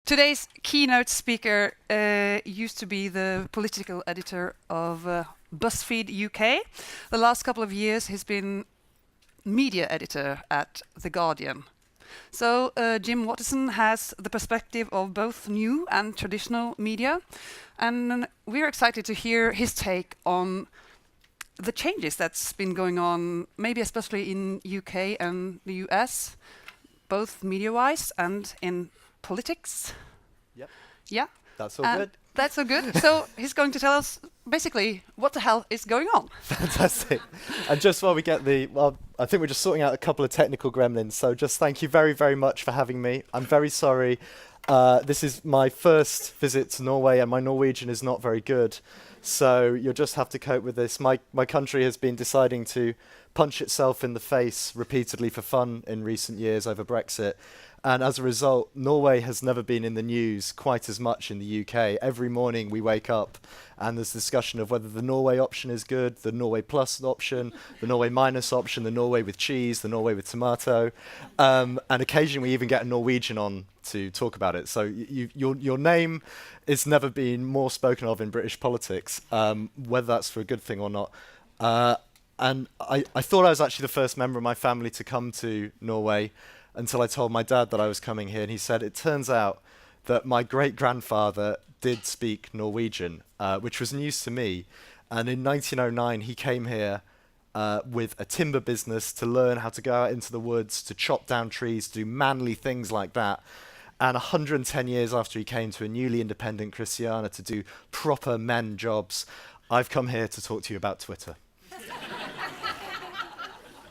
Today's keynote speaker used to be the political editor of BuzzFeed UK. The last couple of years he's been media editor at The Guardian. So Jim Waterson has the perspective of both new and traditional media, and we're excited to hear his take on the changes that's been going on, maybe especially in UK and the US, both media-wise and in politics. Yep. Yeah. That's all good. That's so good. So he's going to tell us basically what the hell is going on. Fantastic. And just while we get I think we're just sorting out a couple of technical gremlins. So just thank you very, very much for having me. I'm very sorry. This is my first visit to Norway and my Norwegian is not very good. So you'll just have to cope with this. My country has been deciding to punch itself in the face repeatedly for fun in recent years over Brexit. And as a result, Norway has never been in the news quite as much in the UK. Every morning we wake up and there's discussion of whether the Norway option is good, the Norway plus option, the Norway minus option, the Norway with cheese, the Norway with tomato. And occasionally we even get a Norwegian on to talk about it. So your name has never been more spoken of in British politics, whether that's for a good thing or not. And I thought I was actually the first member of my family to come to Norway until I told my dad that I was coming here, and he said, it turns out that my great-grandfather did speak Norwegian, which was news to me. And in 1909, he came here with a timber business to learn how to go out into the woods, to chop down trees, to do manly things like that. And 110 years after he came to a newly independent Christiania to do proper men jobs, I've come here to talk to you about Twitter.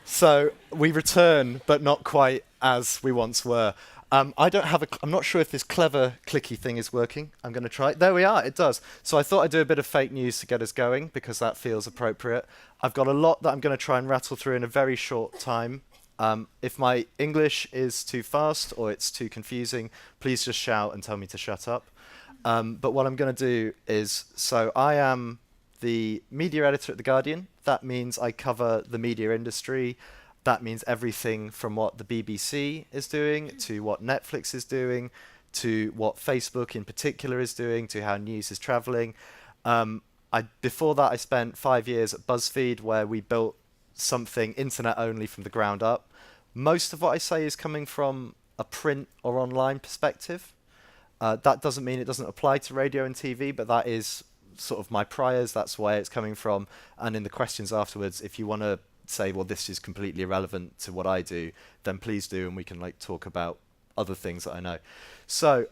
So we return, but not quite as we once were. I'm not sure if this clever clicky thing is working. I'm going to try it. There we are, it does. So I thought I'd do a bit of fake news to get us going because that feels appropriate. I've got a lot that I'm going to try and rattle through in a very short time. If my English is too fast or it's too confusing, please just shout and tell me to shut up. But what I'm going to do is, so I am the media editor at The Guardian. That means I cover the media industry. That means everything from what the BBC is doing, to what Netflix is doing, to what Facebook in particular is doing, to how news is traveling. Before that, I spent 5 years at BuzzFeed, where we built something internet only from the ground up. Most of what I say is coming from a print or online perspective. That doesn't mean it doesn't apply to radio and TV, but that is sort of my priors. That's where it's coming from. And in the questions afterwards, if you want to say, well, this is completely irrelevant to what I do, then please do, and we can talk about other things that I know. So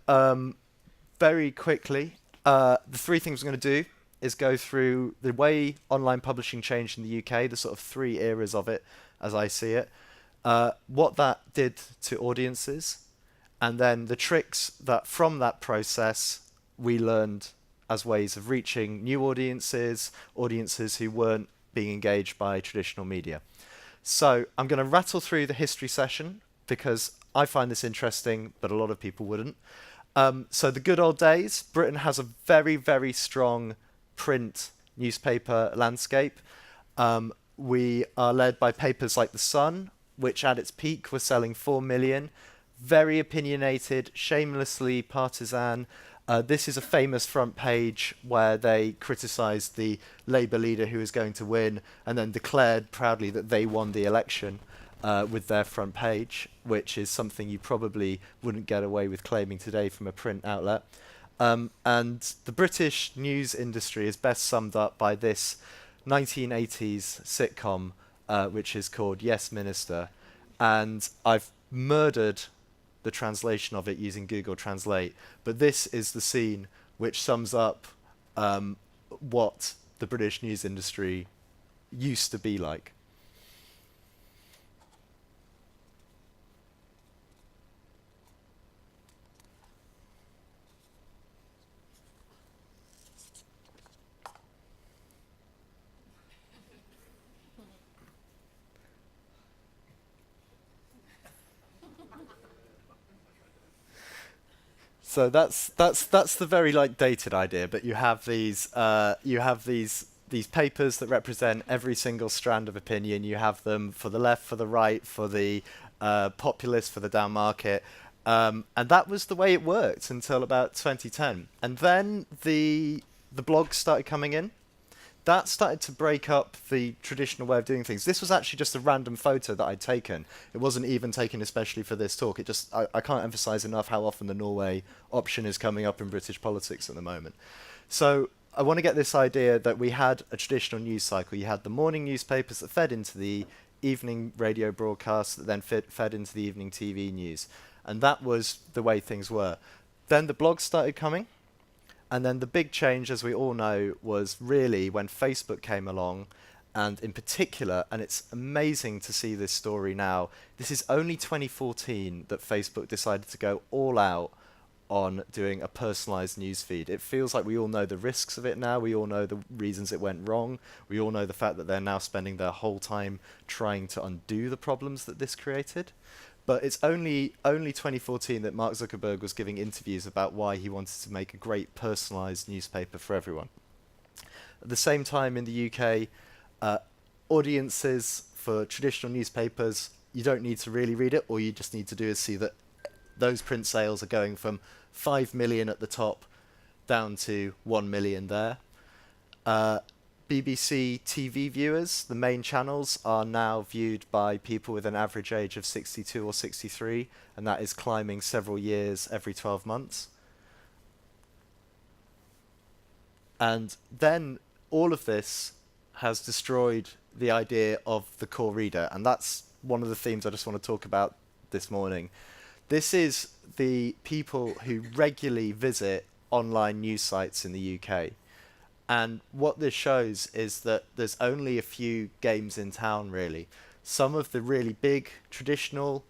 very quickly, the three things we're going to do is go through the way online publishing changed in the UK, the sort of three eras of it as I see it, what that did to audiences, and then the tricks that from that process we learned as ways of reaching new audiences who weren't being engaged by traditional media. So I'm going to rattle through the history session because I find this interesting, but a lot of people wouldn't. So the good old days, Britain has a very, very strong print newspaper landscape. We are led by papers like The Sun, which at its peak was selling 4 million. Very opinionated, shamelessly partisan. This is a famous front page where they criticised the Labour leader who was going to win and then declared proudly that they won the election with their front page, which is something you probably wouldn't get away with claiming today from a print outlet. And the British news industry is best summed up by this 1980s sitcom, which is called Yes Minister. And I've murdered the translation of it using Google Translate, but this is the scene which sums up what the British news industry used to be like. So that's the very dated idea, but you have these papers that represent every single strand of opinion. You have them for the left, for the right, for the populist, for the down market, And that was the way it worked until about 2010. And then the blogs started coming in. That started to break up the traditional way of doing things. This was actually just a random photo that I'd taken. It wasn't even taken especially for this talk. I can't emphasize enough how often the Norway option is coming up in British politics at the moment. So I want to get this idea that we had a traditional news cycle. You had the morning newspapers that fed into the evening radio broadcasts that then fed into the evening TV news. And that was the way things were. Then the blogs started coming. And then the big change, as we all know, was really when Facebook came along, and in particular, and it's amazing to see this story now, this is only 2014 that Facebook decided to go all out on doing a personalized newsfeed. It feels like we all know the risks of it now. We all know the reasons it went wrong. We all know the fact that they're now spending their whole time trying to undo the problems that this created. But it's only 2014 that Mark Zuckerberg was giving interviews about why he wanted to make a great personalized newspaper for everyone. At the same time in the UK, audiences for traditional newspapers, you don't need to really read it. All you just need to do is see that those print sales are going from 5 million at the top down to 1 million there. BBC TV viewers, the main channels, are now viewed by people with an average age of 62 or 63, and that is climbing several years every 12 months. And then all of this has destroyed the idea of the core reader, and that's one of the themes I just want to talk about this morning. This is the people who regularly visit online news sites in the UK. And what this shows is that there's only a few games in town, really. Some of the really big traditional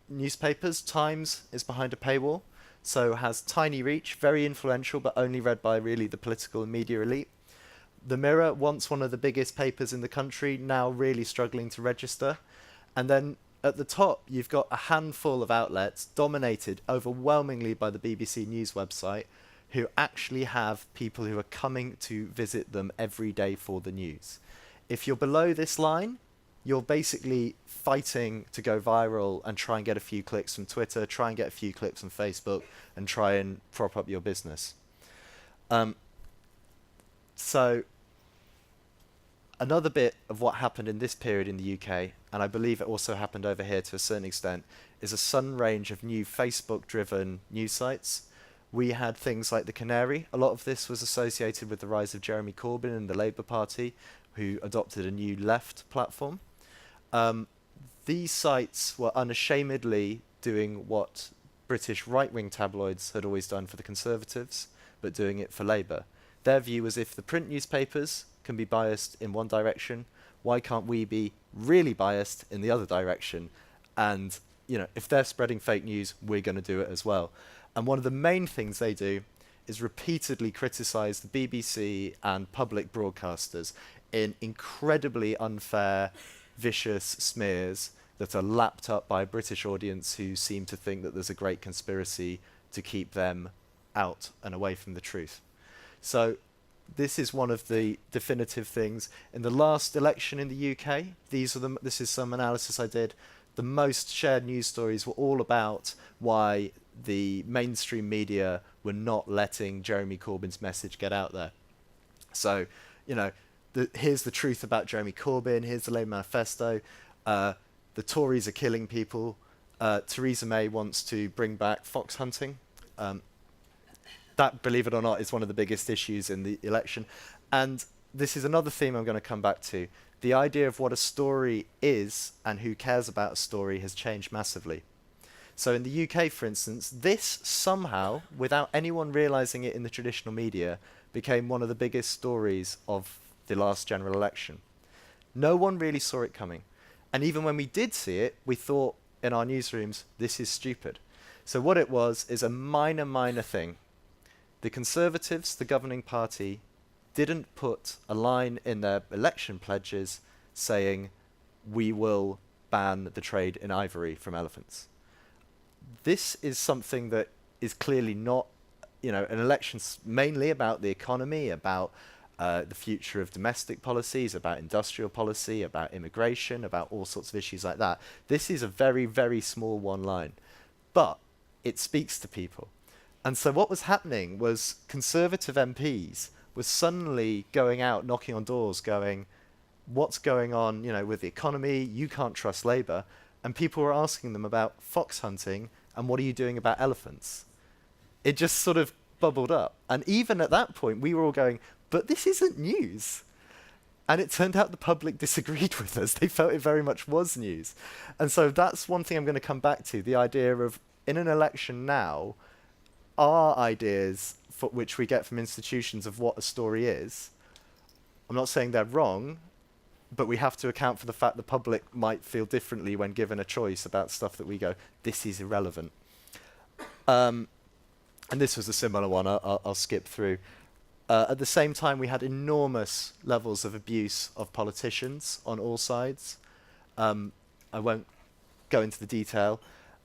newspapers, Times is behind a paywall, so has tiny reach, very influential, but only read by really the political and media elite. The Mirror, once one of the biggest papers in the country, now really struggling to register. And then at the top, you've got a handful of outlets dominated overwhelmingly by the BBC News website, who actually have people who are coming to visit them every day for the news. If you're below this line, you're basically fighting to go viral and try and get a few clicks from Twitter, try and get a few clicks from Facebook, and try and prop up your business. So another bit of what happened in this period in the UK, and I believe it also happened over here to a certain extent, is a sudden range of new Facebook-driven news sites. We had things like the Canary. A lot of this was associated with the rise of Jeremy Corbyn and the Labour Party, who adopted a new left platform. These sites were unashamedly doing what British right-wing tabloids had always done for the Conservatives, but doing it for Labour. Their view was, if the print newspapers can be biased in one direction, why can't we be really biased in the other direction? And, you know, if they're spreading fake news, we're going to do it as well. And one of the main things they do is repeatedly criticise the BBC and public broadcasters in incredibly unfair, vicious smears that are lapped up by a British audience who seem to think that there's a great conspiracy to keep them out and away from the truth. So this is one of the definitive things. In the last election in the UK, this is some analysis I did, the most shared news stories were all about why the mainstream media were not letting Jeremy Corbyn's message get out there. So, you know, here's the truth about Jeremy Corbyn, here's the Labour manifesto, the Tories are killing people, Theresa May wants to bring back fox hunting. That, believe it or not, is one of the biggest issues in the election. And this is another theme I'm going to come back to. The idea of what a story is and who cares about a story has changed massively. So in the UK, for instance, this somehow, without anyone realising it in the traditional media, became one of the biggest stories of the last general election. No one really saw it coming. And even when we did see it, we thought in our newsrooms, this is stupid. So what it was is a minor thing. The Conservatives, the governing party, didn't put a line in their election pledges saying, we will ban the trade in ivory from elephants. This is something that is clearly not, you know, an election's mainly about the economy, about the future of domestic policies, about industrial policy, about immigration, about all sorts of issues like that. This is a very, very small one line. but it speaks to people. And so what was happening was Conservative MPs were suddenly going out, knocking on doors, going, what's going on, with the economy? You can't trust Labour. And people were asking them about fox hunting and what are you doing about elephants? It just sort of bubbled up. And even at that point, we were all going, but this isn't news. And it turned out the public disagreed with us. They felt it very much was news. And so that's one thing I'm going to come back to, the idea of, in an election now, our ideas for which we get from institutions of what a story is, I'm not saying they're wrong, but we have to account for the fact the public might feel differently when given a choice about stuff that we go, this is irrelevant. And this was a similar one, I'll skip through. At the same time, we had enormous levels of abuse of politicians on all sides. I won't go into the detail.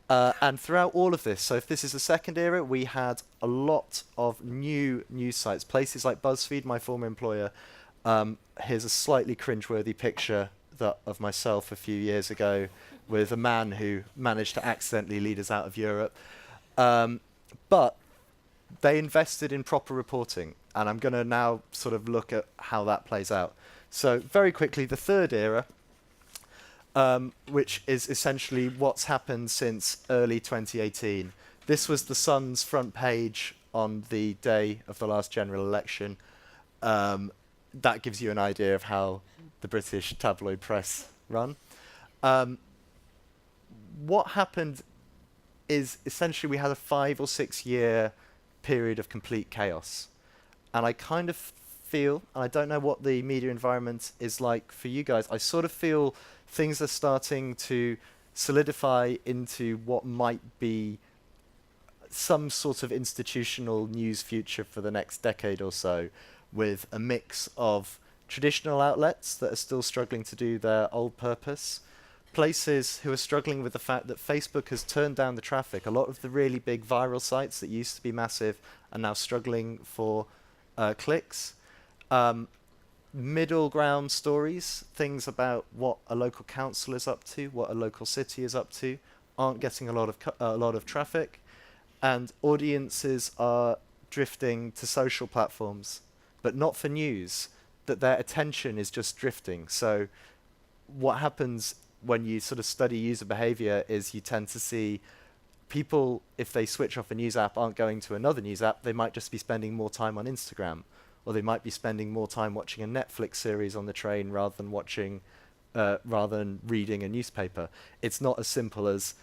And throughout all of this, so if this is the second era, we had a lot of new news sites, places like BuzzFeed, my former employer. Here's a slightly cringeworthy picture of myself a few years ago with a man who managed to accidentally lead us out of Europe. But they invested in proper reporting, and I'm going to now sort of look at how that plays out. So very quickly, the third era, which is essentially what's happened since early 2018. This was the Sun's front page on the day of the last general election. That gives you an idea of how the British tabloid press run. What happened is essentially we had a 5 or 6 year period of complete chaos. And I kind of feel, and I don't know what the media environment is like for you guys, I sort of feel things are starting to solidify into what might be some sort of institutional news future for the next decade or so, with a mix of traditional outlets that are still struggling to do their old purpose, places who are struggling with the fact that Facebook has turned down the traffic. A lot of the really big viral sites that used to be massive are now struggling for clicks. Middle ground stories, things about what a local council is up to, what a local city is up to, aren't getting a lot of traffic, and audiences are drifting to social platforms, but not for news, that their attention is just drifting. So what happens when you sort of study user behavior is you tend to see people, if they switch off a news app, aren't going to another news app. They might just be spending more time on Instagram, or they might be spending more time watching a Netflix series on the train rather than reading a newspaper. It's not as simple as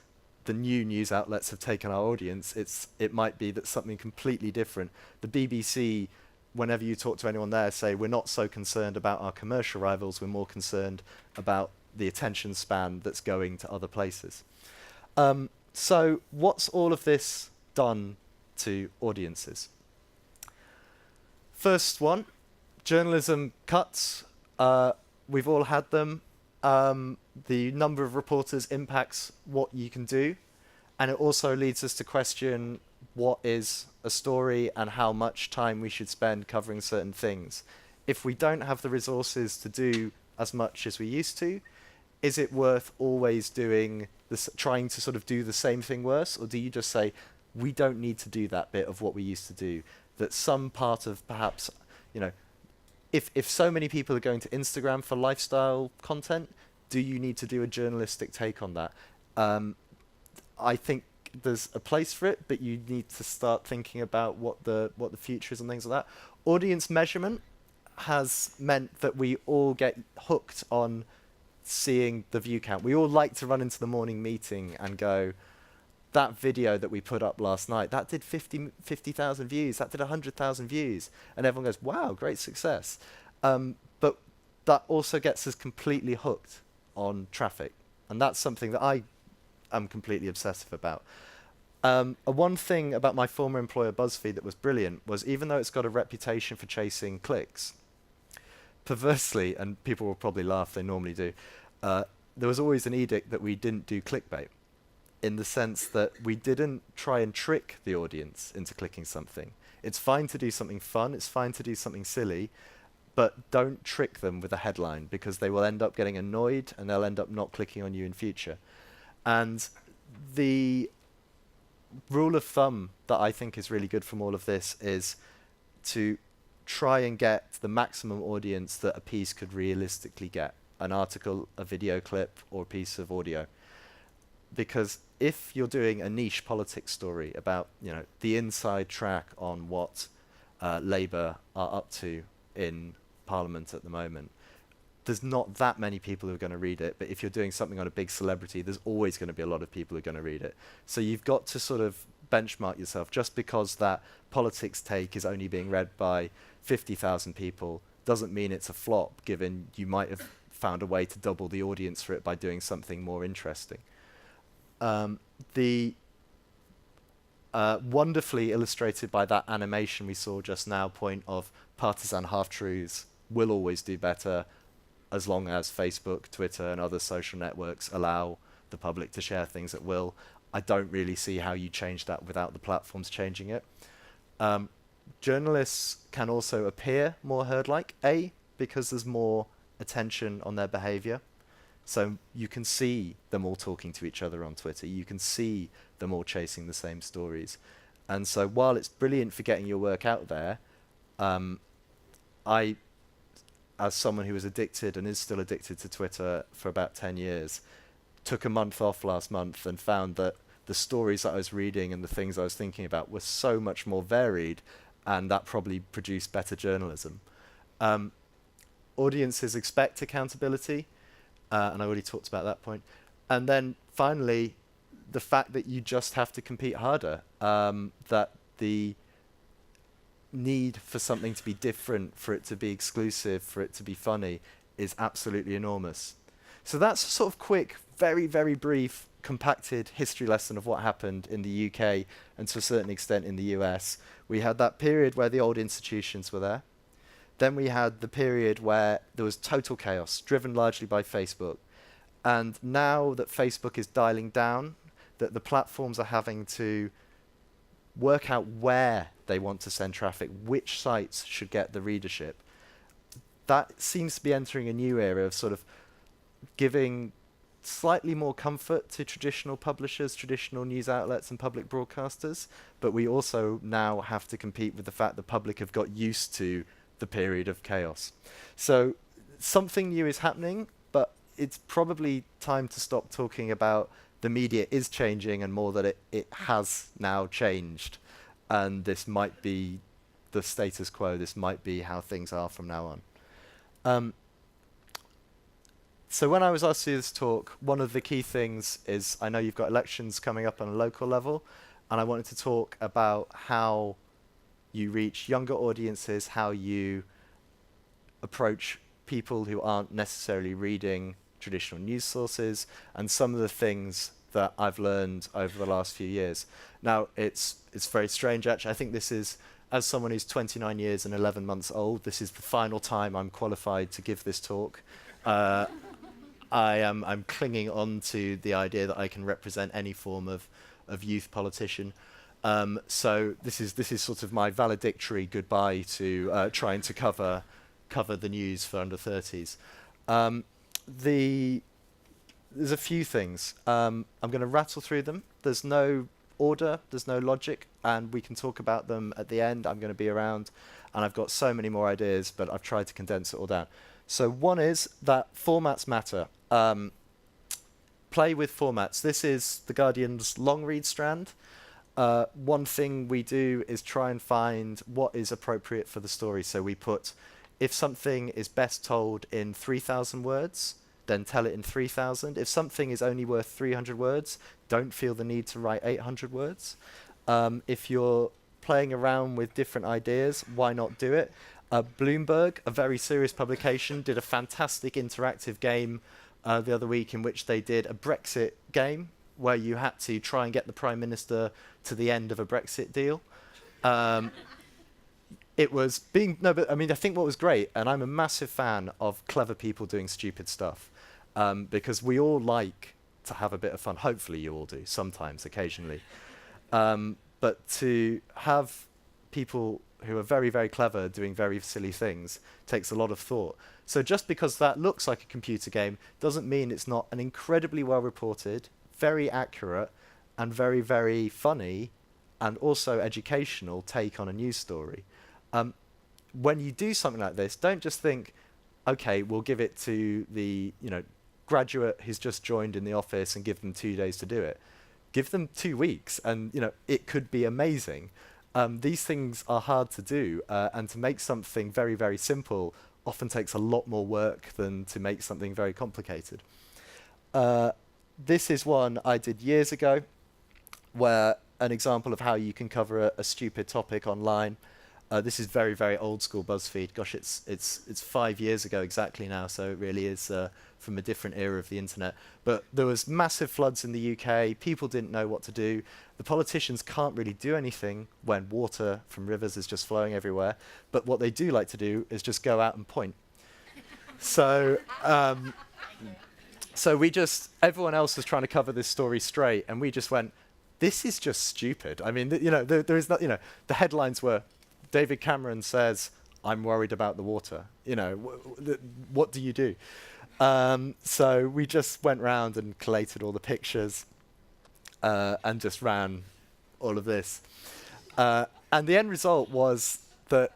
the new news outlets have taken our audience. It might be that something completely different. The BBC, whenever you talk to anyone there, say we're not so concerned about our commercial rivals, we're more concerned about the attention span that's going to other places. So what's all of this done to audiences? First one, journalism cuts. We've all had them. The number of reporters impacts what you can do. And it also leads us to question what is a story and how much time we should spend covering certain things. If we don't have the resources to do as much as we used to, is it worth always doing this, trying to sort of do the same thing worse? Or do you just say, we don't need to do that bit of what we used to do? That some part of perhaps, if so many people are going to Instagram for lifestyle content, do you need to do a journalistic take on that? I think there's a place for it, but you need to start thinking about what the future is and things like that. Audience measurement has meant that we all get hooked on seeing the view count. We all like to run into the morning meeting and go, that video that we put up last night, that did 50,000 views, that did 100,000 views. And everyone goes, wow, great success. But that also gets us completely hooked on traffic. And that's something that I am completely obsessive about. One thing about my former employer, BuzzFeed, that was brilliant was, even though it's got a reputation for chasing clicks, perversely, and people will probably laugh, they normally do, there was always an edict that we didn't do clickbait, in the sense that we didn't try and trick the audience into clicking something. It's fine to do something fun, it's fine to do something silly, but don't trick them with a headline, because they will end up getting annoyed and they'll end up not clicking on you in future. And the rule of thumb that I think is really good from all of this is to try and get the maximum audience that a piece could realistically get. An article, a video clip, or a piece of audio. Because if you're doing a niche politics story about, the inside track on what Labour are up to in Parliament at the moment, there's not that many people who are going to read it. But if you're doing something on a big celebrity, there's always going to be a lot of people who are going to read it. So you've got to sort of benchmark yourself. Just because that politics take is only being read by 50,000 people doesn't mean it's a flop, given you might have found a way to double the audience for it by doing something more interesting. The wonderfully illustrated by that animation we saw just now point of partisan half-truths will always do better as long as Facebook, Twitter, and other social networks allow the public to share things at will. I don't really see how you change that without the platforms changing it. Journalists can also appear more herd-like, because there's more attention on their behavior. So you can see them all talking to each other on Twitter. You can see them all chasing the same stories. And so while it's brilliant for getting your work out there, I, as someone who was addicted and is still addicted to Twitter for about 10 years, took a month off last month and found that the stories that I was reading and the things I was thinking about were so much more varied, and that probably produced better journalism. Audiences expect accountability, and I already talked about that point. And then finally, the fact that you just have to compete harder, that the need for something to be different, for it to be exclusive, for it to be funny, is absolutely enormous. So that's a sort of quick, very, very brief, compacted history lesson of what happened in the UK and to a certain extent in the US. We had that period where the old institutions were there. Then we had the period where there was total chaos, driven largely by Facebook. And now that Facebook is dialing down, that the platforms are having to work out where they want to send traffic, which sites should get the readership, that seems to be entering a new era of sort of giving slightly more comfort to traditional publishers, traditional news outlets and public broadcasters. But we also now have to compete with the fact the public have got used to the period of chaos. So something new is happening, but it's probably time to stop talking about the media is changing and more that it has now changed. And this might be the status quo. This might be how things are from now on. So when I was asked to do this talk, one of the key things is I know you've got elections coming up on a local level, and I wanted to talk about how you reach younger audiences, how you approach people who aren't necessarily reading traditional news sources, and some of the things that I've learned over the last few years. Now, it's very strange, actually. I think this is, as someone who's 29 years and 11 months old, this is the final time I'm qualified to give this talk. I'm clinging on to the idea that I can represent any form of youth politician. So this is sort of my valedictory goodbye to trying to cover the news for under 30s. There's a few things. I'm going to rattle through them. There's no order, there's no logic, and we can talk about them at the end. I'm going to be around, and I've got so many more ideas, but I've tried to condense it all down. So one is that formats matter. Play with formats. This is The Guardian's long read strand. One thing we do is try and find what is appropriate for the story. So we put, if something is best told in 3,000 words, then tell it in 3,000. If something is only worth 300 words, don't feel the need to write 800 words. If you're playing around with different ideas, why not do it? Bloomberg, a very serious publication, did a fantastic interactive game the other week in which they did a Brexit game where you had to try and get the Prime Minister to the end of a Brexit deal. It was but I mean, I think what was great, and I'm a massive fan of clever people doing stupid stuff, because we all like to have a bit of fun. Hopefully you all do, sometimes, occasionally. But to have people who are very, very clever doing very silly things takes a lot of thought. So just because that looks like a computer game doesn't mean it's not an incredibly well-reported, very accurate, and very, very funny and also educational take on a news story. When you do something like this, don't just think, okay, we'll give it to the graduate who's just joined in the office and give them 2 days to do it. Give them 2 weeks, and it could be amazing. These things are hard to do, and to make something very, very simple often takes a lot more work than to make something very complicated. This is one I did years ago, where an example of how you can cover a stupid topic online. This is very, very old school BuzzFeed. Gosh, it's 5 years ago exactly now, so it really is from a different era of the internet. But there was massive floods in the UK. People didn't know what to do. The politicians can't really do anything when water from rivers is just flowing everywhere. But what they do like to do is just go out and point. So everyone else was trying to cover this story straight, and we just went, this is just stupid. I mean, there is not, the headlines were, David Cameron says, I'm worried about the water. What do you do? So we just went round and collated all the pictures and just ran all of this. And the end result was that,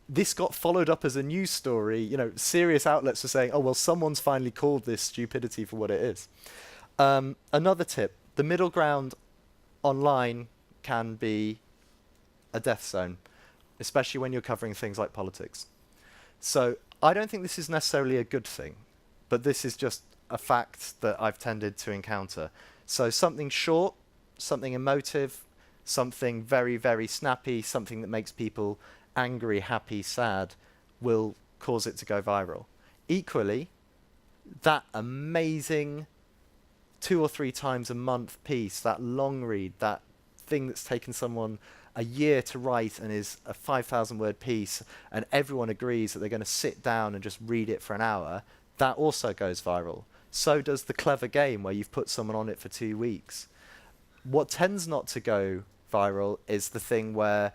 this got followed up as a news story. Serious outlets were saying, oh, well, someone's finally called this stupidity for what it is. Another tip, the middle ground online can be a death zone, especially when you're covering things like politics. So I don't think this is necessarily a good thing, but this is just a fact that I've tended to encounter. So something short, something emotive, something very, very snappy, something that makes people angry, happy, sad, will cause it to go viral. Equally, that amazing 2 or 3 times a month piece, that long read, that thing that's taken someone a year to write and is a 5,000 word piece, and everyone agrees that they're going to sit down and just read it for an hour, that also goes viral. So does the clever game where you've put someone on it for 2 weeks. What tends not to go viral is the thing where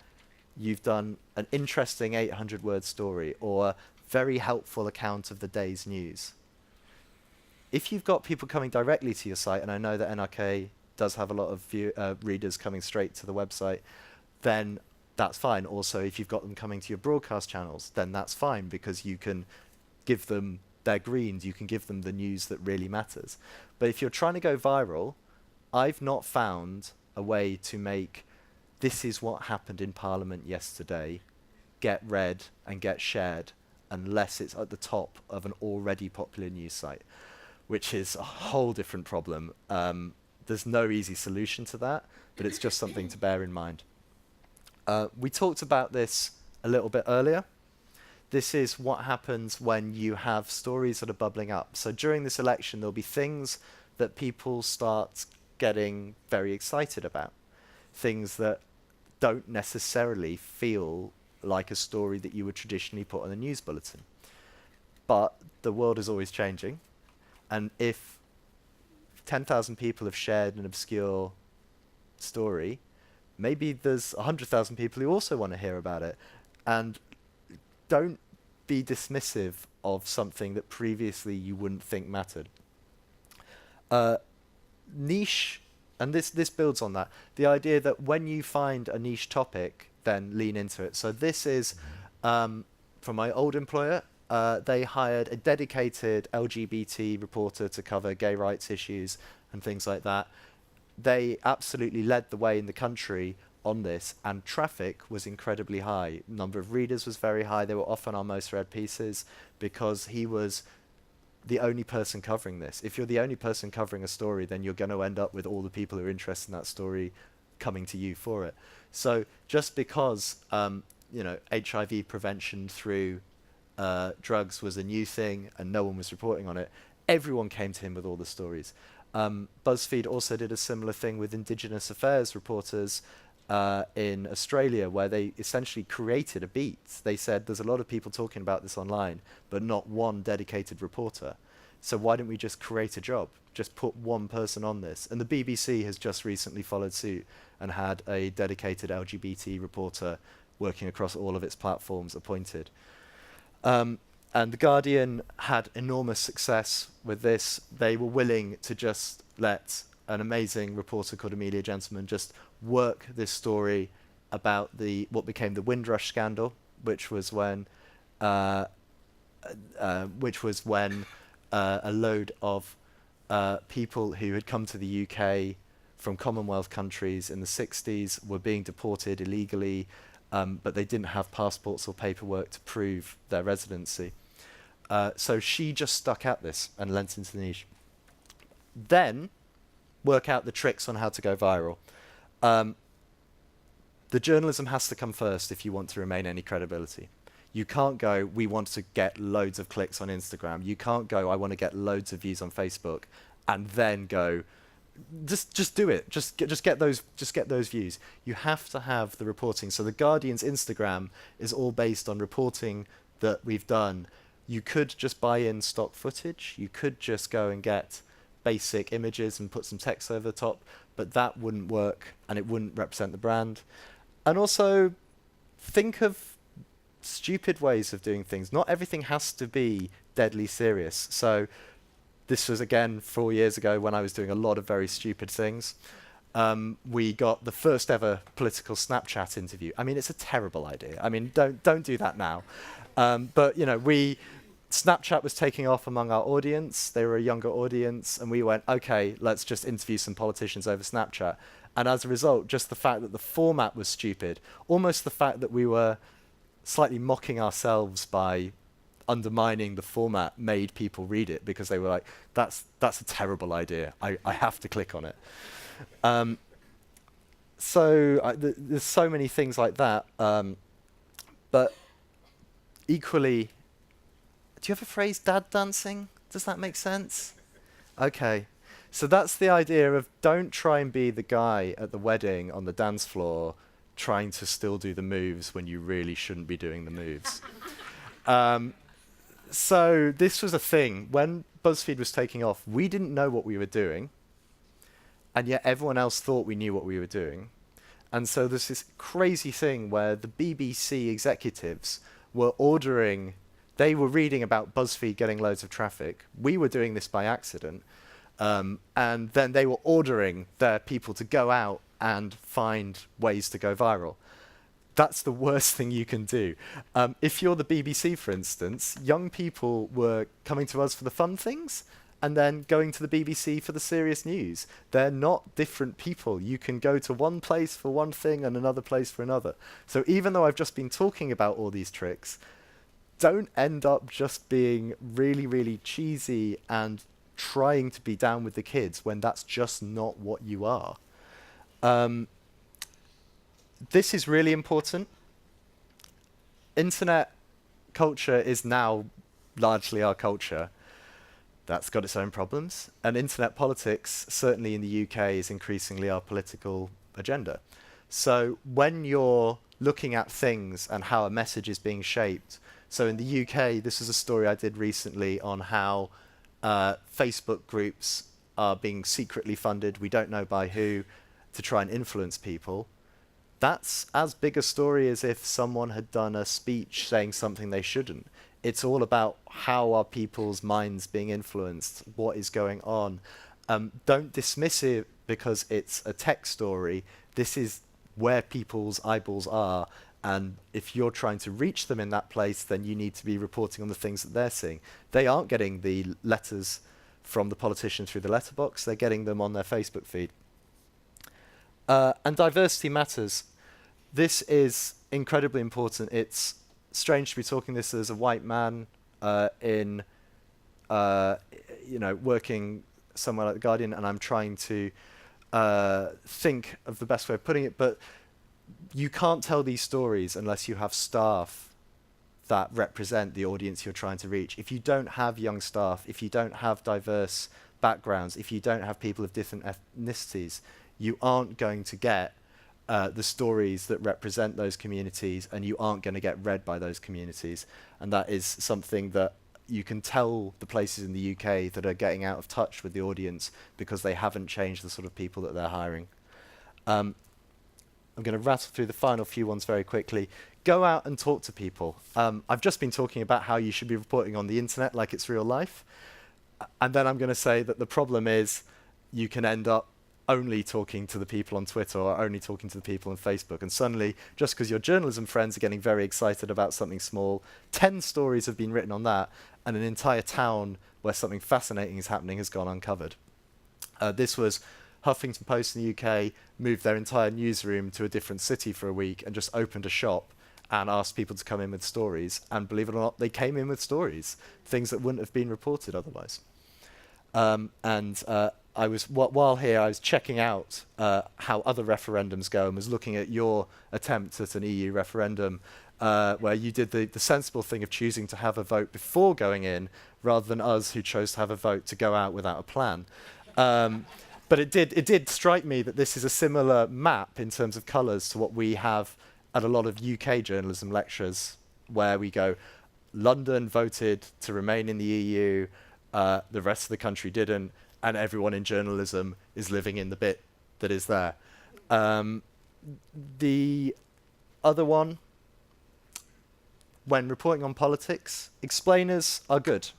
you've done an interesting 800 word story or a very helpful account of the day's news. If you've got people coming directly to your site, and I know that NRK does have a lot of readers coming straight to the website, then that's fine. Also, if you've got them coming to your broadcast channels, then that's fine, because you can give them their greens, you can give them the news that really matters. But if you're trying to go viral, I've not found a way to make this is what happened in Parliament yesterday get read and get shared unless it's at the top of an already popular news site, which is a whole different problem. There's no easy solution to that, but it's just something to bear in mind. We talked about this a little bit earlier. This is what happens when you have stories that are bubbling up. So during this election, there'll be things that people start getting very excited about, things that don't necessarily feel like a story that you would traditionally put on a news bulletin. But the world is always changing, and if 10,000 people have shared an obscure story, maybe there's 100,000 people who also want to hear about it. And don't be dismissive of something that previously you wouldn't think mattered. Niche, and this builds on that, the idea that when you find a niche topic, then lean into it. So this is from my old employer. They hired a dedicated LGBT reporter to cover gay rights issues and things like that. They absolutely led the way in the country on this, and traffic was incredibly high. Number of readers was very high. They were often our most read pieces because he was the only person covering this. If you're the only person covering a story, then you're going to end up with all the people who are interested in that story coming to you for it. So just because HIV prevention through drugs was a new thing and no one was reporting on it, everyone came to him with all the stories. BuzzFeed also did a similar thing with Indigenous Affairs reporters in Australia, where they essentially created a beat. They said, there's a lot of people talking about this online, but not one dedicated reporter. So why don't we just create a job? Just put one person on this. And the BBC has just recently followed suit and had a dedicated LGBT reporter working across all of its platforms appointed. And The Guardian had enormous success with this. They were willing to just let an amazing reporter called Amelia Gentleman just work this story about what became the Windrush scandal, which was when a load of people who had come to the UK from Commonwealth countries in the 60s were being deported illegally, but they didn't have passports or paperwork to prove their residency. So she just stuck at this and leant into the niche. Then work out the tricks on how to go viral. The journalism has to come first if you want to remain any credibility. You can't go, we want to get loads of clicks on Instagram. You can't go, I want to get loads of views on Facebook, and then go, just do it. Just get those views. You have to have the reporting. So the Guardian's Instagram is all based on reporting that we've done. You could just buy in stock footage. You could just go and get basic images and put some text over the top, but that wouldn't work and it wouldn't represent the brand. And also think of stupid ways of doing things. Not everything has to be deadly serious. So this was, again, 4 years ago when I was doing a lot of very stupid things. We got the first ever political Snapchat interview. I mean, it's a terrible idea. I mean, don't do that now. But, you know, Snapchat was taking off among our audience. They were a younger audience. And we went, OK, let's just interview some politicians over Snapchat. And as a result, just the fact that the format was stupid, almost the fact that we were slightly mocking ourselves by undermining the format made people read it because they were like, that's a terrible idea. I have to click on it. There's so many things like that. But equally, do you have a phrase, dad dancing? Does that make sense? Okay. So that's the idea of don't try and be the guy at the wedding on the dance floor trying to still do the moves when you really shouldn't be doing the moves. So this was a thing. When BuzzFeed was taking off, we didn't know what we were doing, and yet everyone else thought we knew what we were doing. And so there's this crazy thing where the BBC executives were ordering, they were reading about BuzzFeed getting loads of traffic. We were doing this by accident. And then they were ordering their people to go out and find ways to go viral. That's the worst thing you can do. If you're the BBC, for instance, young people were coming to us for the fun things and then going to the BBC for the serious news. They're not different people. You can go to one place for one thing and another place for another. So even though I've just been talking about all these tricks, don't end up just being really, really cheesy and trying to be down with the kids when that's just not what you are. This is really important. Internet culture is now largely our culture. That's got its own problems. And internet politics, certainly in the UK, is increasingly our political agenda. So when you're looking at things and how a message is being shaped, so in the UK, this is a story I did recently on how Facebook groups are being secretly funded, we don't know by who, to try and influence people. That's as big a story as if someone had done a speech saying something they shouldn't. It's all about how are people's minds being influenced, what is going on. Don't dismiss it because it's a tech story. This is where people's eyeballs are. And if you're trying to reach them in that place, then you need to be reporting on the things that they're seeing. They aren't getting the letters from the politician through the letterbox. They're getting them on their Facebook feed. And diversity matters. This is incredibly important. It's strange to be talking this as a white man working somewhere like The Guardian, and I'm trying to think of the best way of putting it, but you can't tell these stories unless you have staff that represent the audience you're trying to reach. If you don't have young staff, if you don't have diverse backgrounds, if you don't have people of different ethnicities, you aren't going to get the stories that represent those communities, and you aren't going to get read by those communities. And that is something that you can tell the places in the UK that are getting out of touch with the audience because they haven't changed the sort of people that they're hiring. I'm going to rattle through the final few ones very quickly. Go out and talk to people. I've just been talking about how you should be reporting on the internet like it's real life. And then I'm going to say that the problem is you can end up only talking to the people on Twitter or only talking to the people on Facebook. And suddenly, just because your journalism friends are getting very excited about something small, 10 stories have been written on that, and an entire town where something fascinating is happening has gone uncovered. This was Huffington Post in the UK moved their entire newsroom to a different city for a week and just opened a shop and asked people to come in with stories. And believe it or not, they came in with stories, things that wouldn't have been reported otherwise. I was while here, I was checking out how other referendums go and was looking at your attempt at an EU referendum, where you did the sensible thing of choosing to have a vote before going in, rather than us who chose to have a vote to go out without a plan. But it did strike me that this is a similar map in terms of colours to what we have at a lot of UK journalism lectures, where we go, London voted to remain in the EU, the rest of the country didn't, and everyone in journalism is living in the bit that is there. The other one, when reporting on politics, explainers are good.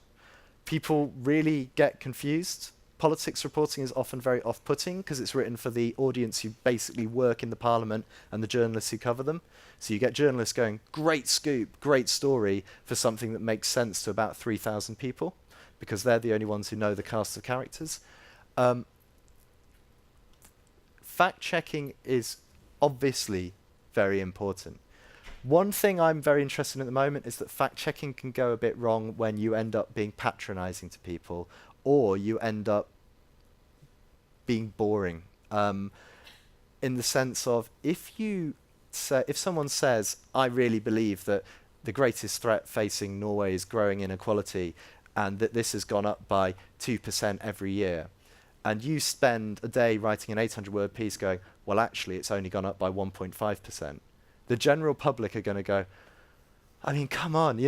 People really get confused. Politics reporting is often very off-putting because it's written for the audience who basically work in the parliament and the journalists who cover them. So you get journalists going, great scoop, great story, for something that makes sense to about 3,000 people, because they're the only ones who know the cast of characters. Fact-checking is obviously very important. One thing I'm very interested in at the moment is that fact-checking can go a bit wrong when you end up being patronizing to people, or you end up being boring. In the sense of, if someone says, I really believe that the greatest threat facing Norway is growing inequality, and that this has gone up by 2% every year, and you spend a day writing an 800-word piece going, well, actually, it's only gone up by 1.5%, the general public are going to go, I mean, come on,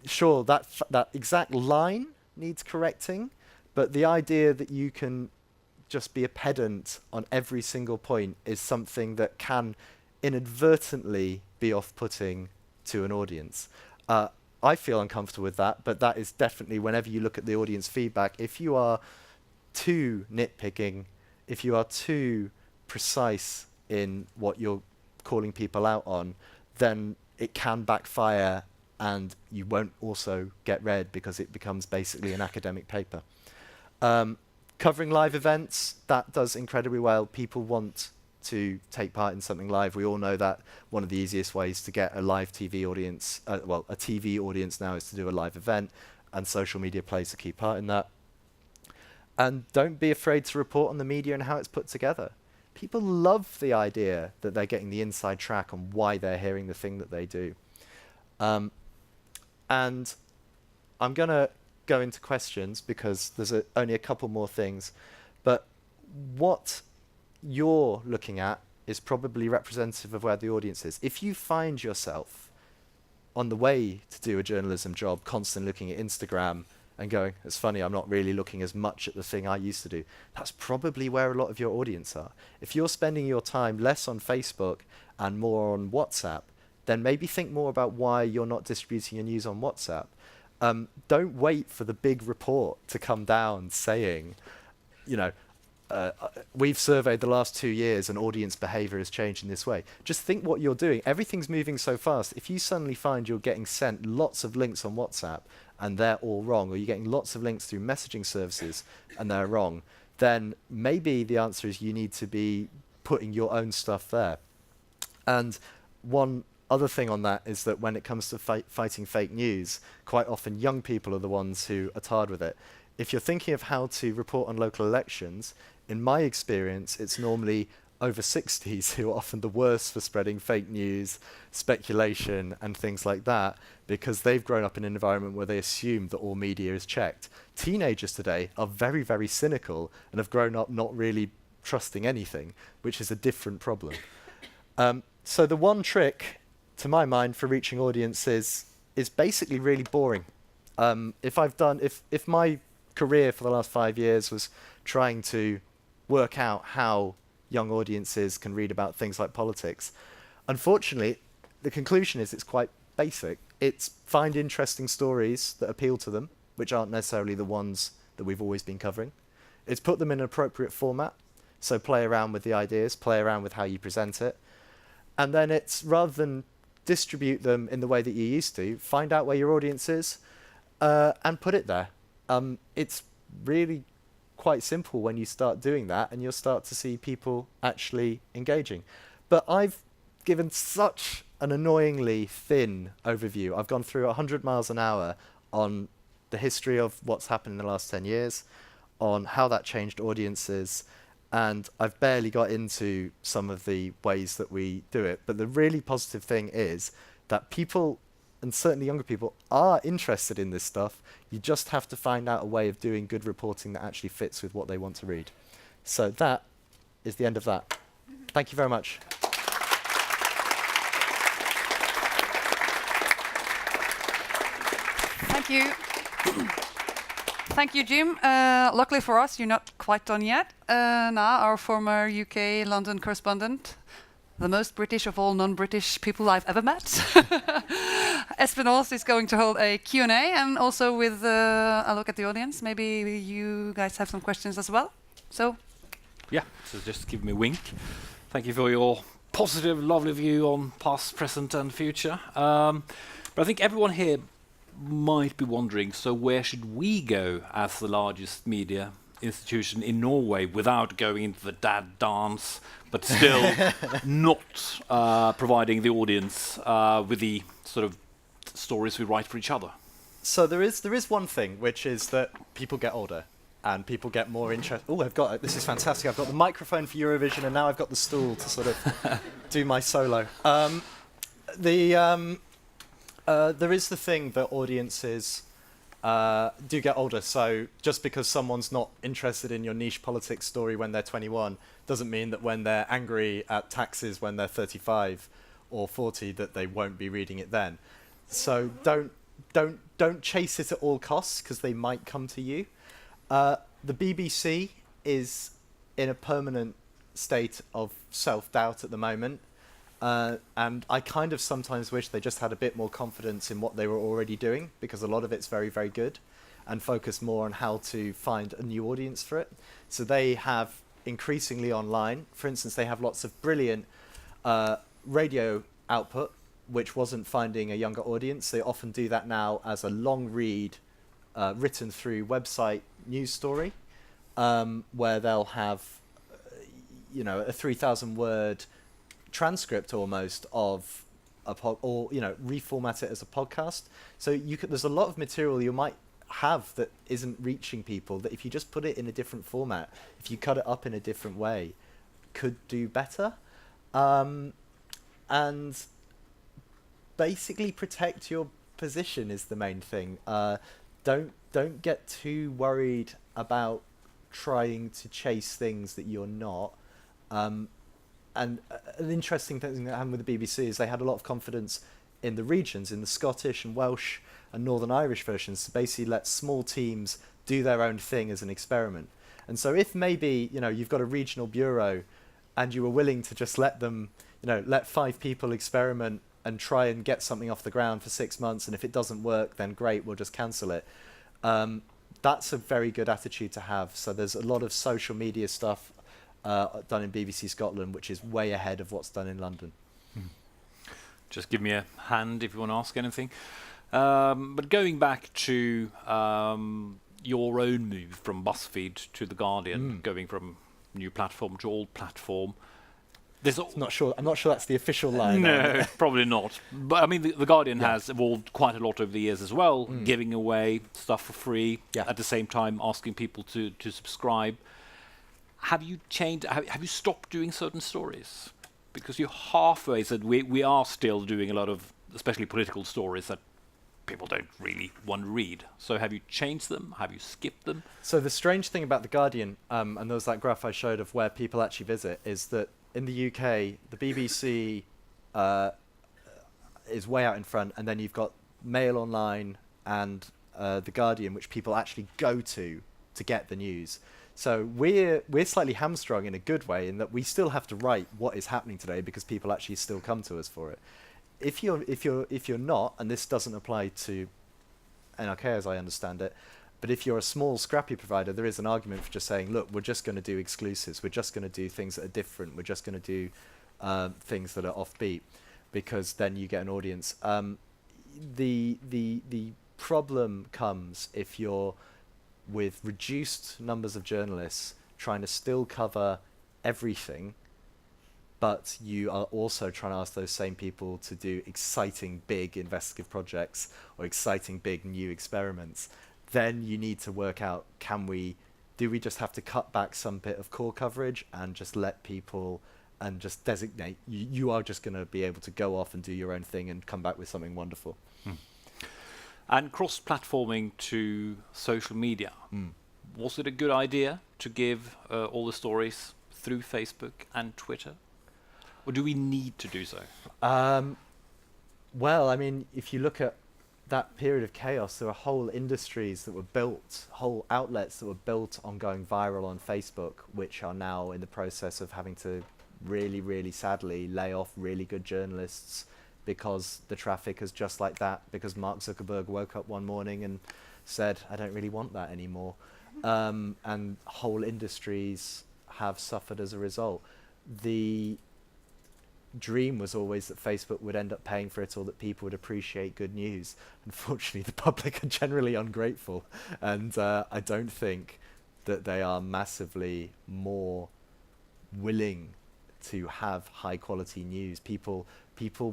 sure, that exact line needs correcting, but the idea that you can just be a pedant on every single point is something that can inadvertently be off-putting to an audience. I feel uncomfortable with that, but that is definitely, whenever you look at the audience feedback, if you are too nitpicking, if you are too precise in what you're calling people out on, then it can backfire and you won't also get read because it becomes basically an academic paper. Covering live events, that does incredibly well. People want to take part in something live. We all know that one of the easiest ways to get a live TV audience, a TV audience now, is to do a live event, and social media plays a key part in that. And don't be afraid to report on the media and how it's put together. People love the idea that they're getting the inside track on why they're hearing the thing that they do. And I'm going to go into questions because there's only a couple more things. But what you're looking at is probably representative of where the audience is. If you find yourself on the way to do a journalism job, constantly looking at Instagram and going, it's funny, I'm not really looking as much at the thing I used to do, that's probably where a lot of your audience are. If you're spending your time less on Facebook and more on WhatsApp, then maybe think more about why you're not distributing your news on WhatsApp. Don't wait for the big report to come down saying, we've surveyed the last 2 years and audience behavior has changed in this way. Just think what you're doing. Everything's moving so fast. If you suddenly find you're getting sent lots of links on WhatsApp and they're all wrong, or you're getting lots of links through messaging services and they're wrong, then maybe the answer is you need to be putting your own stuff there. And one other thing on that is that when it comes to fighting fake news, quite often young people are the ones who are tarred with it. If you're thinking of how to report on local elections, in my experience, it's normally over 60s who are often the worst for spreading fake news, speculation, and things like that, because they've grown up in an environment where they assume that all media is checked. Teenagers today are very, very cynical and have grown up not really trusting anything, which is a different problem. So the one trick, to my mind, for reaching audiences is basically really boring. If my career for the last 5 years was trying to work out how young audiences can read about things like politics, unfortunately, the conclusion is it's quite basic. It's find interesting stories that appeal to them, which aren't necessarily the ones that we've always been covering. It's put them in an appropriate format. So play around with the ideas, play around with how you present it. And then it's, rather than distribute them in the way that you used to, find out where your audience is and put it there. It's really quite simple when you start doing that, and you'll start to see people actually engaging. But I've given such an annoyingly thin overview. I've gone through 100 miles an hour on the history of what's happened in the last 10 years, on how that changed audiences, and I've barely got into some of the ways that we do it. But the really positive thing is that people, and certainly younger people, are interested in this stuff. You just have to find out a way of doing good reporting that actually fits with what they want to read. So that is the end of that. Thank you very much. Thank you. Thank you, Jim. Luckily for us, you're not quite done yet. Now, our former UK London correspondent, the most British of all non-British people I've ever met, Espen Aas is going to hold a Q&A, and also with a look at the audience. Maybe you guys have some questions as well. So, yeah, so just give me a wink. Thank you for your positive, lovely view on past, present and future. But I think everyone here might be wondering, so where should we go as the largest media institution in Norway without going into the dad dance, but still not providing the audience with the sort of stories we write for each other? So there is one thing, which is that people get older and people get more interested. Oh, this is fantastic. I've got the microphone for Eurovision, and now I've got the stool to sort of do my solo. There is the thing that audiences do get older. So just because someone's not interested in your niche politics story when they're 21 doesn't mean that when they're angry at taxes when they're 35 or 40 that they won't be reading it then. So don't chase it at all costs, because they might come to you. The BBC is in a permanent state of self-doubt at the moment. And I kind of sometimes wish they just had a bit more confidence in what they were already doing, because a lot of it's very, very good, and focus more on how to find a new audience for it. So they have increasingly online, for instance, they have lots of brilliant radio output, which wasn't finding a younger audience. They often do that now as a long read, written through website news story, where they'll have, a 3,000 word transcript almost of a or reformat it as a podcast. So there's a lot of material you might have that isn't reaching people, that if you just put it in a different format, if you cut it up in a different way, could do better. And basically protect your position is the main thing. Don't get too worried about trying to chase things that you're not. And an interesting thing that happened with the BBC is they had a lot of confidence in the regions, in the Scottish and Welsh and Northern Irish versions, to basically let small teams do their own thing as an experiment. And so if maybe, you've got a regional bureau and you were willing to just let them, let 5 people experiment and try and get something off the ground for 6 months, and if it doesn't work, then great, we'll just cancel it. That's a very good attitude to have. So there's a lot of social media stuff done in BBC Scotland, which is way ahead of what's done in London. Just give me a hand if you want to ask anything. But going back to your own move from BuzzFeed to The Guardian, going from new platform to old platform, I'm not sure that's the official line. No, probably not. But I mean, The Guardian has evolved quite a lot over the years as well, giving away stuff for free, at the same time asking people to subscribe. Have you changed? Have you stopped doing certain stories? Because you halfway said we are still doing a lot of, especially political stories that people don't really want to read. So have you changed them? Have you skipped them? So the strange thing about The Guardian, and there was that graph I showed of where people actually visit, is that in the UK, the BBC is way out in front, and then you've got Mail Online and The Guardian, which people actually go to get the news. So we're slightly hamstrung in a good way, in that we still have to write what is happening today because people actually still come to us for it. If you're not, and this doesn't apply to NRK as I understand it, But if you're a small, scrappy provider, there is an argument for just saying, look, we're just going to do exclusives. We're just going to do things that are different. We're just going to do things that are offbeat, because then you get an audience. The problem comes if you're with reduced numbers of journalists trying to still cover everything, but you are also trying to ask those same people to do exciting big investigative projects or exciting big new experiments. Then you need to work out, do we just have to cut back some bit of core coverage and just let people and just designate you are just going to be able to go off and do your own thing and come back with something wonderful. And cross-platforming to social media. Was it a good idea to give all the stories through Facebook and Twitter? Or do we need to do so? Well, I mean, if you look at that period of chaos, there were whole industries that were built, whole outlets that were built on going viral on Facebook, which are now in the process of having to really, really sadly lay off really good journalists because the traffic is just like that, because Mark Zuckerberg woke up one morning and said, I don't really want that anymore. And whole industries have suffered as a result. The dream was always that Facebook would end up paying for it, or that people would appreciate good news. Unfortunately, the public are generally ungrateful, and I don't think that they are massively more willing to have high quality news. People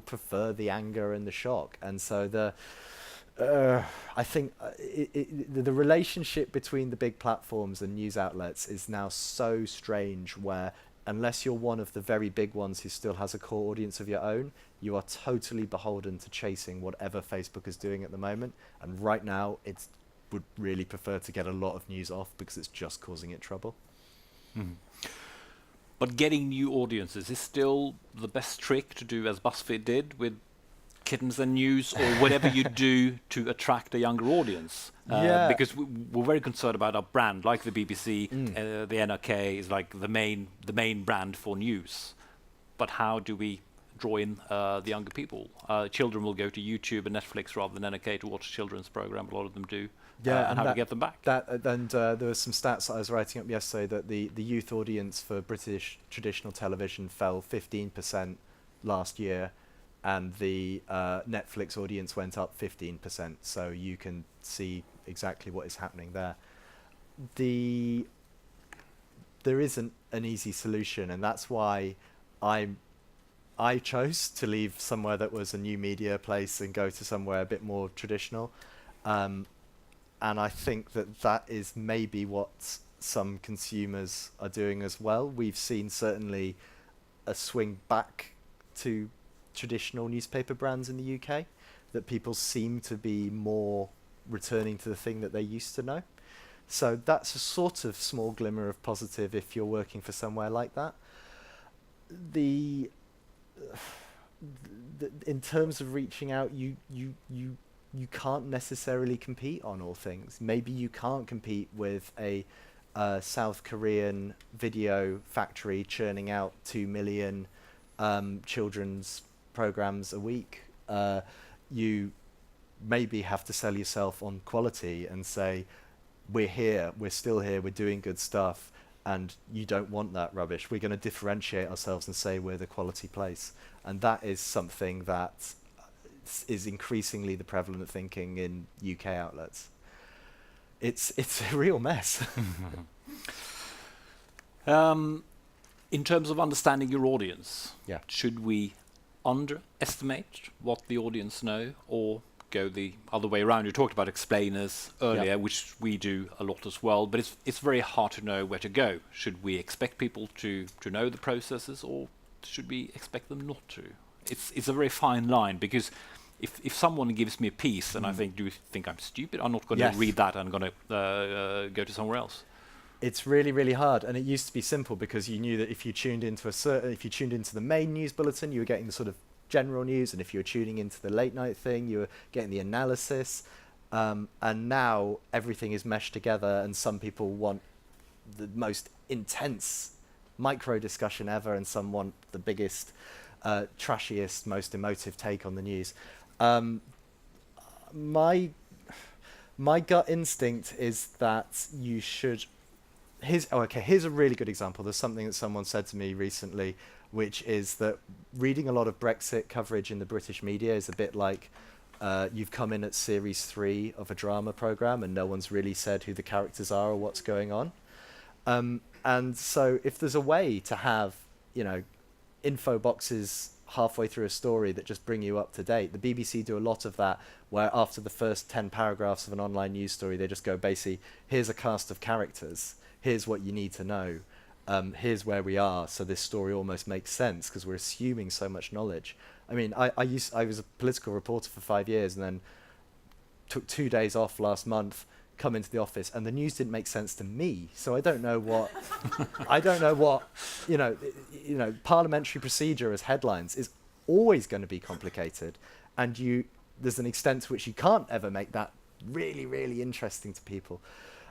prefer the anger and the shock, and so I think the relationship between the big platforms and news outlets is now so strange, where unless you're one of the very big ones who still has a core audience of your own, you are totally beholden to chasing whatever Facebook is doing at the moment. And right now, it would really prefer to get a lot of news off because it's just causing it trouble. But getting new audiences is still the best trick to do, as BuzzFeed did with Kittens and News, or whatever you do to attract a younger audience. Because we're very concerned about our brand, like the BBC, the NRK is like the main brand for news. But how do we draw in the younger people? Children will go to YouTube and Netflix rather than NRK to watch a children's program. A lot of them do. And how to get them back. There were some stats that I was writing up yesterday that the youth audience for British traditional television fell 15% last year, and the Netflix audience went up 15%. So you can see exactly what is happening there. There isn't an easy solution, and that's why I chose to leave somewhere that was a new media place and go to somewhere a bit more traditional. And I think that is maybe what some consumers are doing as well. We've seen certainly a swing back to traditional newspaper brands in the UK, that people seem to be more returning to the thing that they used to know. So that's a sort of small glimmer of positive if you're working for somewhere like that. In terms of reaching out, you can't necessarily compete on all things. Maybe you can't compete with a South Korean video factory churning out 2 million children's programs a week. You maybe have to sell yourself on quality and say, we're here, we're still here, we're doing good stuff, and you don't want that rubbish. We're going to differentiate ourselves and say we're the quality place. And that is something that is increasingly the prevalent thinking in UK outlets. It's a real mess. In terms of understanding your audience, Yeah. should we underestimate what the audience know, or go the other way around? You talked about explainers earlier, which we do a lot as well, but it's very hard to know where to go. Should we expect people to know the processes, or should we expect them not to? It's a very fine line, because if someone gives me a piece and I think, do you think I'm stupid? I'm not going to read that. I'm going to go to somewhere else. It's really, really hard, and it used to be simple because you knew that if you tuned into the main news bulletin, you were getting the sort of general news, and if you were tuning into the late night thing, you were getting the analysis. And now everything is meshed together, and some people want the most intense micro discussion ever, and some want the biggest, trashiest, most emotive take on the news. My gut instinct is that you should. Here's a really good example. There's something that someone said to me recently, which is that reading a lot of Brexit coverage in the British media is a bit like you've come in at series 3 of a drama program and no one's really said who the characters are or what's going on. And so if there's a way to have, info boxes halfway through a story that just bring you up to date, the BBC do a lot of that, where after the first 10 paragraphs of an online news story, they just go basically, here's a cast of characters, here's what you need to know, here's where we are, so this story almost makes sense because we're assuming so much knowledge. I mean, I was a political reporter for 5 years and then took 2 days off last month, come into the office, and the news didn't make sense to me. So I don't know what, parliamentary procedure as headlines is always going to be complicated, and there's an extent to which you can't ever make that really, really interesting to people.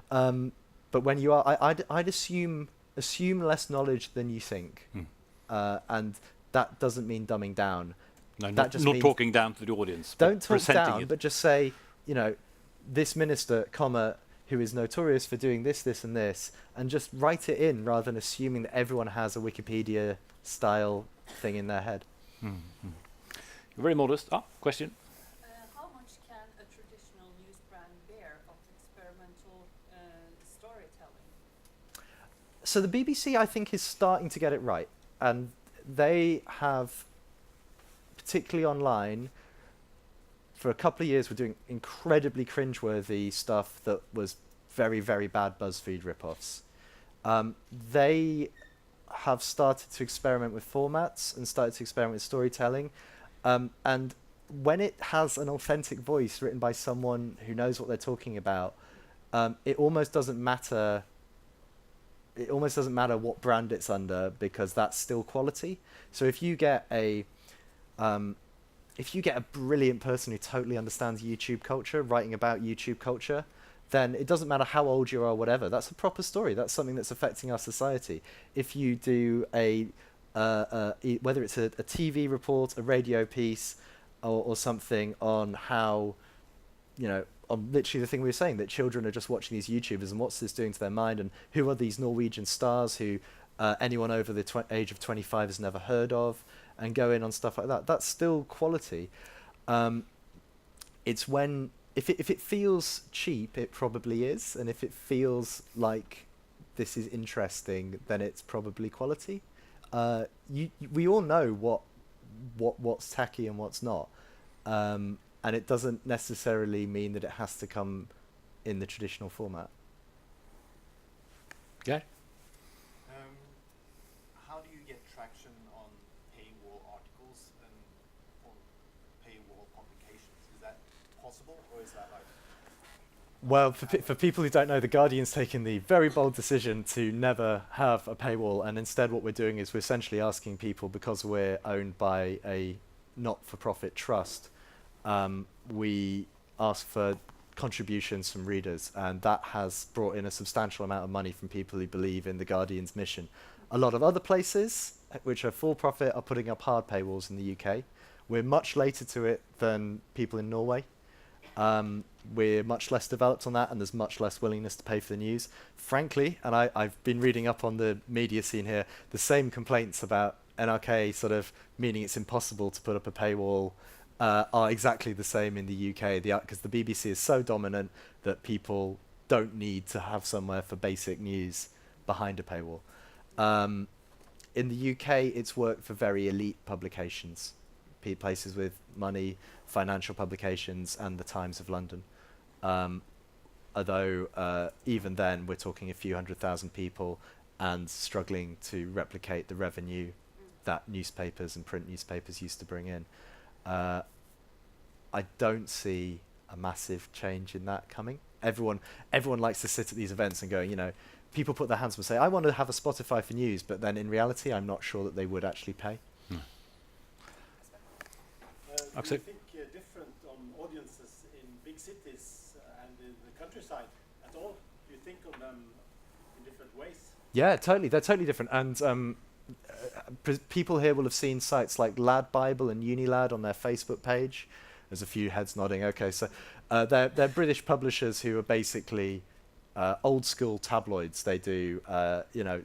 But when you are, I'd assume less knowledge than you think, and that doesn't mean dumbing down. No, that not talking down to the audience. Don't talk down, it. but just say, this minister, who is notorious for doing this, this, and this, and just write it in rather than assuming that everyone has a Wikipedia-style thing in their head. Mm-hmm. You're very modest. Question? How much can a traditional news brand bear of experimental storytelling? So the BBC, I think, is starting to get it right, and they have, particularly online, for a couple of years, were doing incredibly cringeworthy stuff that was very, very bad BuzzFeed ripoffs. They have started to experiment with formats and started to experiment with storytelling. And when it has an authentic voice written by someone who knows what they're talking about, it almost doesn't matter. It almost doesn't matter what brand it's under, because that's still quality. So if you get a brilliant person who totally understands YouTube culture, writing about YouTube culture, then it doesn't matter how old you are or whatever. That's a proper story. That's something that's affecting our society. If you do whether it's a TV report, a radio piece, or something on how, on literally the thing we were saying, that children are just watching these YouTubers and what's this doing to their mind, and who are these Norwegian stars who anyone over the age of 25 has never heard of, and go in on stuff like that. That's still quality. It's when if it feels cheap, it probably is, and if it feels like this is interesting, then it's probably quality. We all know what's tacky and what's not, and it doesn't necessarily mean that it has to come in the traditional format. Yeah. How do you get traction on paywall articles and on paywall publications? Is that possible, or is that like? Well, for people who don't know, The Guardian's taken the very bold decision to never have a paywall, and instead what we're doing is we're essentially asking people, because we're owned by a not-for-profit trust, we ask for contributions from readers, and that has brought in a substantial amount of money from people who believe in The Guardian's mission. A lot of other places, which are for-profit, are putting up hard paywalls in the UK. We're much later to it than people in Norway. We're much less developed on that, and there's much less willingness to pay for the news. Frankly, and I've been reading up on the media scene here, the same complaints about NRK sort of meaning it's impossible to put up a paywall are exactly the same in the UK, because the BBC is so dominant that people don't need to have somewhere for basic news behind a paywall. In the UK, it's worked for very elite publications, places with money, financial publications, and the Times of London. Although even then, we're talking a few 100,000 people and struggling to replicate the revenue that newspapers and print newspapers used to bring in. I don't see a massive change in that coming. Everyone likes to sit at these events and go, people put their hands up and say, I want to have a Spotify for news, but then in reality, I'm not sure that they would actually pay. Do you think different on audiences in big cities and in the countryside at all? Do you think of them in different ways? Yeah, totally. They're totally different. And people here will have seen sites like Lad Bible and Unilad on their Facebook page, There's a few heads nodding. Okay, so they're British publishers who are basically old school tabloids. They do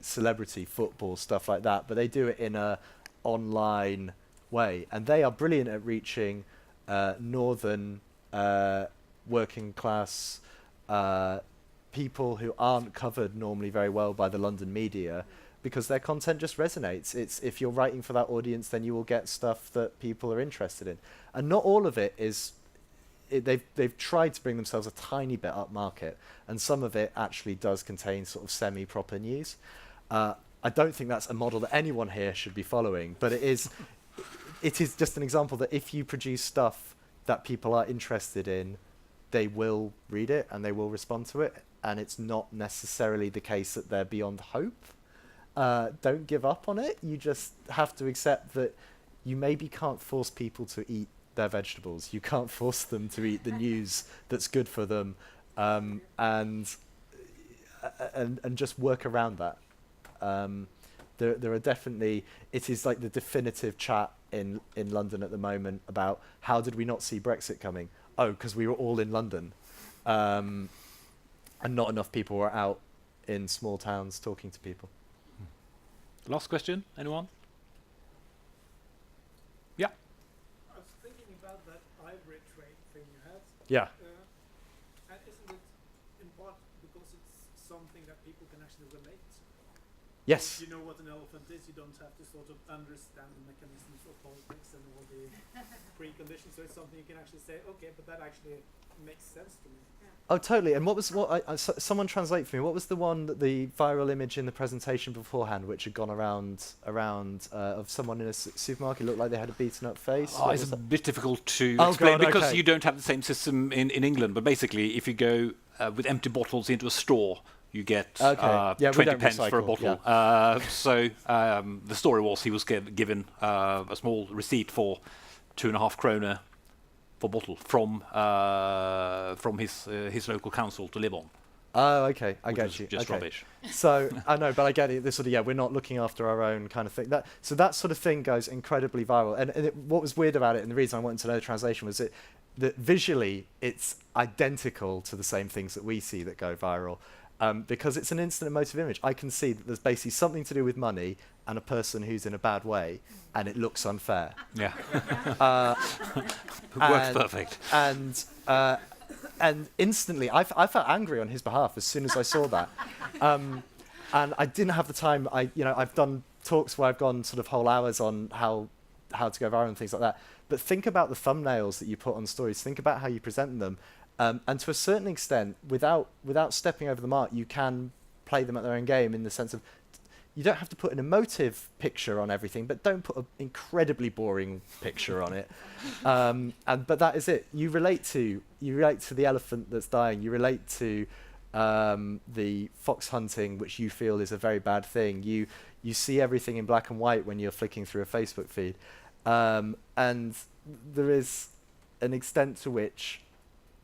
celebrity football stuff like that, but they do it in a online way, and they are brilliant at reaching northern working class people who aren't covered normally very well by the London media, because their content just resonates. It's if you're writing for that audience, then you will get stuff that people are interested in, and not all of it is. They've tried to bring themselves a tiny bit up market, and some of it actually does contain sort of semi-proper news. I don't think that's a model that anyone here should be following, but it is just an example that if you produce stuff that people are interested in, they will read it and they will respond to it, and it's not necessarily the case that they're beyond hope. Don't give up on it. You just have to accept that you maybe can't force people to eat their vegetables. You can't force them to eat the news that's good for them, and just work around that. There are definitely, it is like the definitive chat in London at the moment about how did we not see Brexit coming? Oh, because we were all in London, and not enough people were out in small towns talking to people. Last question, anyone? Yeah. I was thinking about that ivory trade thing you had. Yeah. And isn't it in part because it's something that people can actually relate to? Yes. If you know what an elephant is, you don't have to sort of understand the mechanisms of politics and all the preconditions. So it's something you can actually say, okay, but that actually makes sense to me. Oh, totally. And someone translate for me. What was the one that the viral image in the presentation beforehand, which had gone around of someone in a supermarket, looked like they had a beaten up face? Oh, it's a bit difficult to Oh, explain God, because okay. you don't have the same system in England. But basically, if you go with empty bottles into a store, you get 20 pence for a bottle. Yeah. The story was he was given a small receipt for 2.5 kroner for bottle from his local council to live on. Oh, okay. I get you. Just okay. rubbish. So I know, but I get it. This sort of we're not looking after our own kind of thing. That sort of thing goes incredibly viral. And what was weird about it, and the reason I wanted to know the translation was that visually it's identical to the same things that we see that go viral. Because it's an instant emotive image. I can see that there's basically something to do with money and a person who's in a bad way, and it looks unfair. Yeah. Works perfect. And instantly, I felt angry on his behalf as soon as I saw that. And I didn't have the time. I've done talks where I've gone sort of whole hours on how to go viral and things like that. But think about the thumbnails that you put on stories. Think about how you present them. And to a certain extent, without stepping over the mark, you can play them at their own game in the sense of you don't have to put an emotive picture on everything, but don't put an incredibly boring picture on it. But that is it. You relate to the elephant that's dying. You relate to the fox hunting, which you feel is a very bad thing. You see everything in black and white when you're flicking through a Facebook feed, and there is an extent to which,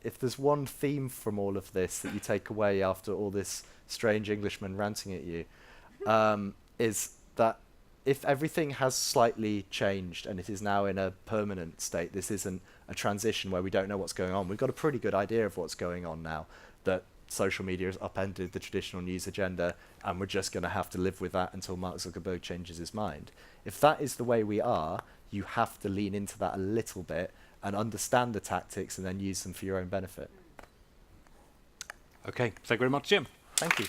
if there's one theme from all of this that you take away after all this strange Englishman ranting at you, is that if everything has slightly changed and it is now in a permanent state, this isn't a transition where we don't know what's going on. We've got a pretty good idea of what's going on now, that social media has upended the traditional news agenda, and we're just going to have to live with that until Mark Zuckerberg changes his mind. If that is the way we are, you have to lean into that a little bit and understand the tactics and then use them for your own benefit. Okay, thank you very much, Jim. Thank you.